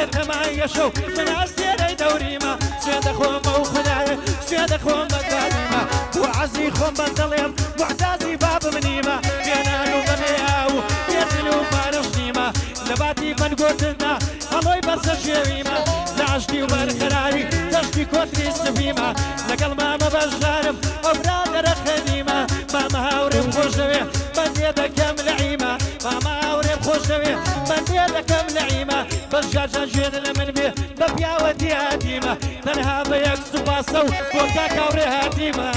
بێتەمایە شەو من ئەستێرەی دەوریمە سوێدە خۆمە و خودایە سوێدە خۆم بەدوانیمە بۆ عەزی خۆم بەدڵێم معتازی بابە منیمە بێنان و بەمێیا و بێتن و پارەش نیمە لە باتی بەنگۆتندا هەڵۆی بەسەر شێویمە لە عەشقی و بەرخەراوی تەشتی کۆتری سبیمە لەگەڵ مامە بەشدارم ئەو برادەرە خەدیمە مامە هاوڕێم خۆش دەوێ بەندێ دەکەم لە عیمە مامە هاوڕێم خۆش دەوێ بەندێ دەکەم لە عیمە بەشجارجان ژێر لە من بێ بە پیاوەتی هاتیمە تەنها بە یەک سوپاسە و بۆ کاکاوڕێ هاتیمە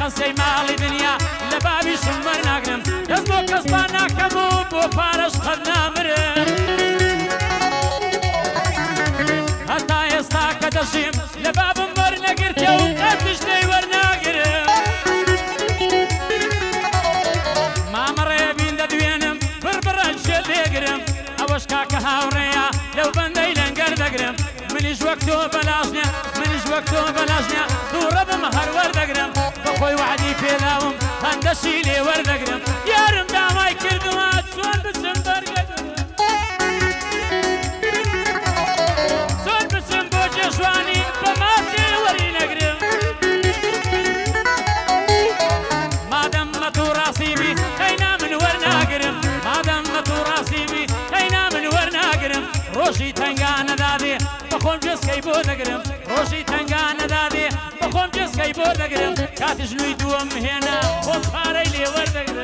قەسەی ماڵی دنیا لە بابی شمەر ناگرم دەست بۆ کەسبان ناکەم و بۆ پارەش قەت نامرم هەتا ئێستا کە دەژیم لە بابم وەرنەگرتە و قەتش لێی وەرناگرم مامەڕێبین دەدوێنم بڕبڕەن شێت لێگرم ئەوەش کاکە هاوڕێیە لەو بەندەی لەنگەر دەگرم منیش وەک تۆ بەلاشنە منیش وەک تۆ بەلاشنە دووڕە بم هەر وەردەگرم بەخۆی وعدی پێداوم هەندەشی لێ وەردەگرم یارم دامای کردووە چۆن بچم بەرگەدرم چۆن بچم بۆ جێژوانی بە ماچێ وەری نەگرم مادەم مەتوو ڕاستی بی قەینا من وەرناگرم مادەم مەتوو ڕاستی بی قەینا من وەرناگرم ڕۆژی تەنگا نەدادێ بەخۆم جێسکەی بۆ دەگرم ڕۆژی تەنگا نەدادێ بەخۆم جێسکەی بۆ دەگرم کاتیش نووی دووەم هێنا خۆم پارەی لێ وەردەگرم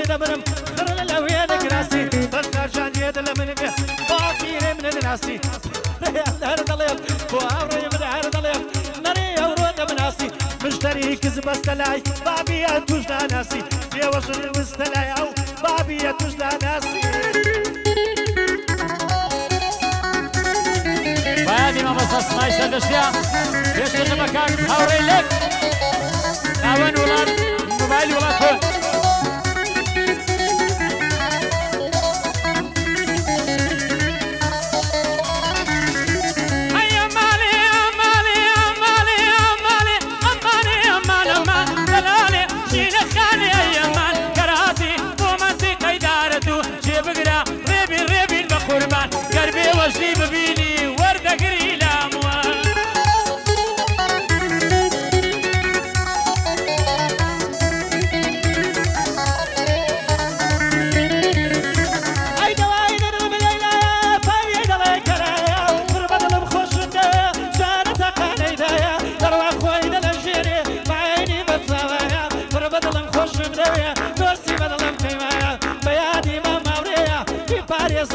دبرم خرل لويا نكراسي بشار جان يد لمن بيه باقي من الناسي هر ضليل وعوري من هر ضليل نري ورود مناسي مشتري كذب استلاي بابي توجنا ناسي في وصل واستلاي او بابي توجنا ناسي بعدي ما بس اسمعي سدشتيا ليش كل مكان هوري لك ناون ولاد موبايل ولاد فون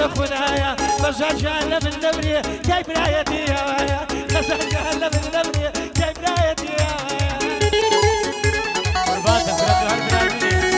خدايا بشار جان من دبري جاي برايتي يا ويا بشار جان من دبري جاي برايتي يا ويا قربان تفرد هالبرايتي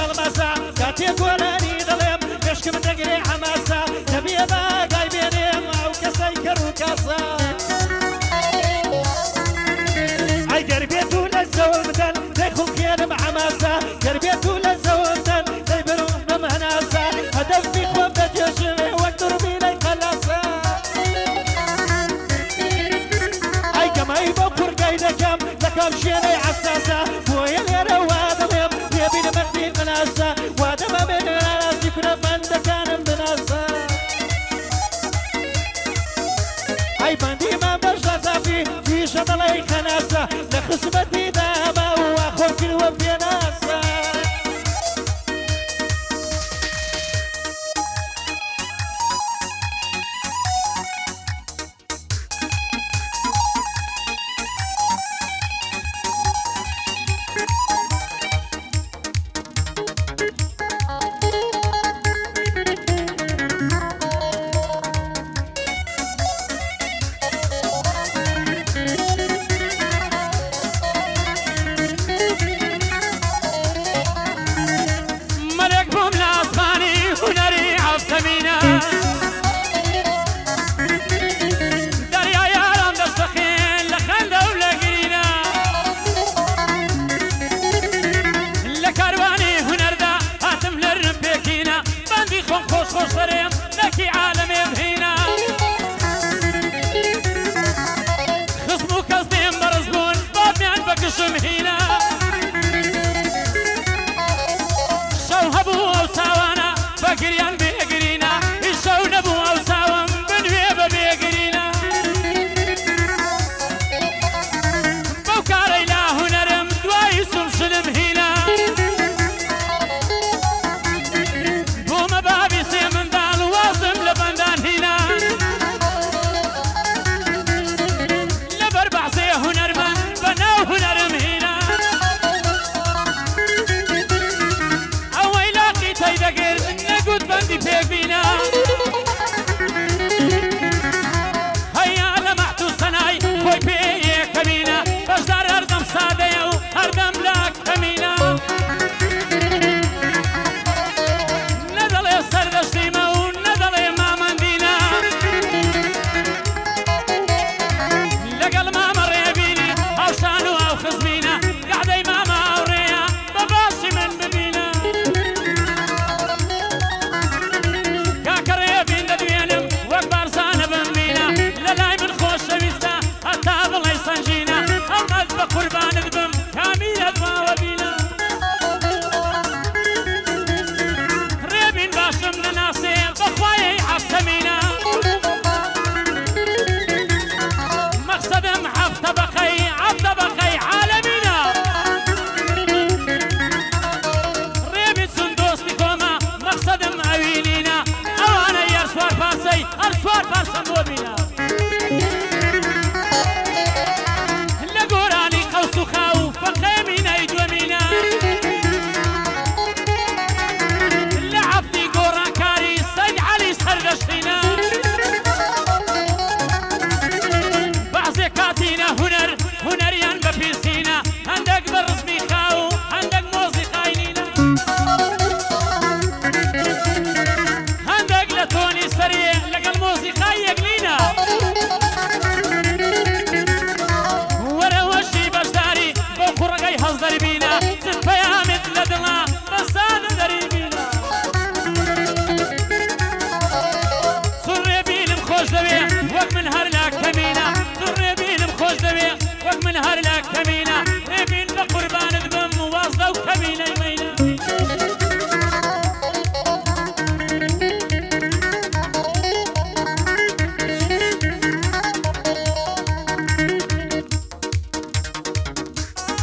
المسا كاتي قولاني ظلم يشكم نقري حماسة تبي باقاي بيني أو كسي كروكاسة أي قربيتو للزومتن ديخل كيان محماسة قربيتو للزومتن ديبرون بمهناسة هدف في خوفة يشمي واقدر بيني خلاصة أي كما يبقر قايدكم لكم شيني حساسة وين يروادلهم يبين مخدي مناسة وادم من راسي كنا بندكان بناسة أي بندي ما بشرة في شطلي خناسة لخصمتي دابا وأخوك الوفي ناسة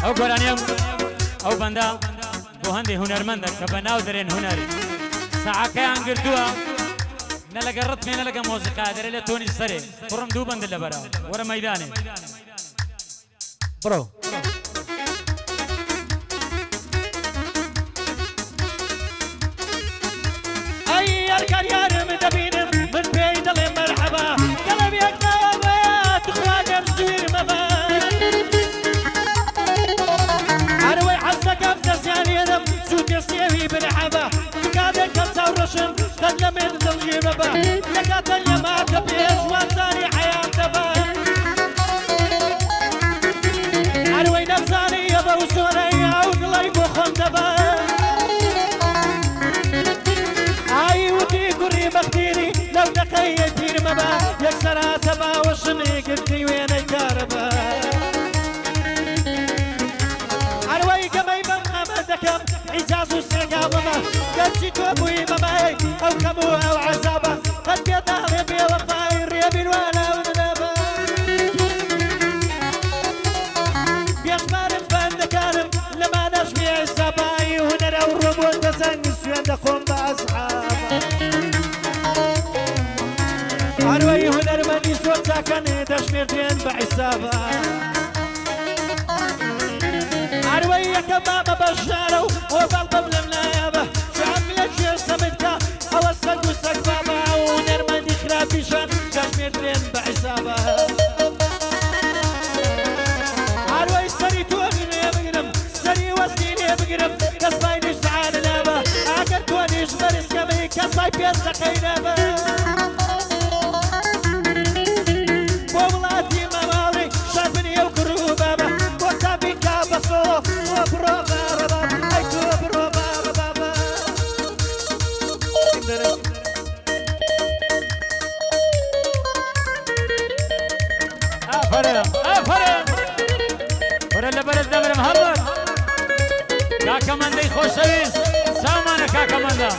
او گۆرانیم او بەندە بۆ هەندێک هونەرمەندە کە بە ناو دەرێن هونەری سەعاکەیان گردووە نە لەگە ڕتمێ نە لەگە مۆزیقا دەرێ لە تۆنی سەرێ پڕم دوو بەندە لەبەرە وەرە مەیدانێ بڕۆ ئەی یارکار یارم دەبینم من پێی دەڵێم مەرحەبا گەڵم یەک ناوەیە توخوا دەمزویر مەبە هەروەی حەز دەکەم دەستیانێنم زوو دەستێوی منحبة كادر كمسة ورشم قد لمن تلجيب با لقاتا يما تبيش وانساني حياة تبا عروي نفساني يبا وسوري او قليب وخم تبا اي ودي قري بختيني لو دقيتير مبا يكسرها تبا وشمي قلتي وين الكهربا عروي قمي بمها دكم عجاز وسقامما قد جيتو ابوي مماي او كمو او عزابه قد بيضا ربي وفاي ريبي وانا وذنبا بيشمار الفن كارم لما نشمي السباي هنا الربو تسن السوين دقوم باصحابه عروي هنا المني صوت ساكن تشميرتين بحسابه عروي كباب بشارو وبلبم لملايبه شعب لجير سمتكا اوصل قصك بابا ونرمى خرابيشان كشميرتين بحسابه عروي سري توغني بقرم سري وسكيني بقرم كسباي نشعان لابه اكر تونيش برس كمي كسباي بيسا خينابه بوملاتي مماوري شابني وكرو بابا وتابي كابسو وبرو بابا ايكو برو بابا افرم ورا برز دمر محمد كاكا مندي خوشويس سامانه كاكا مندا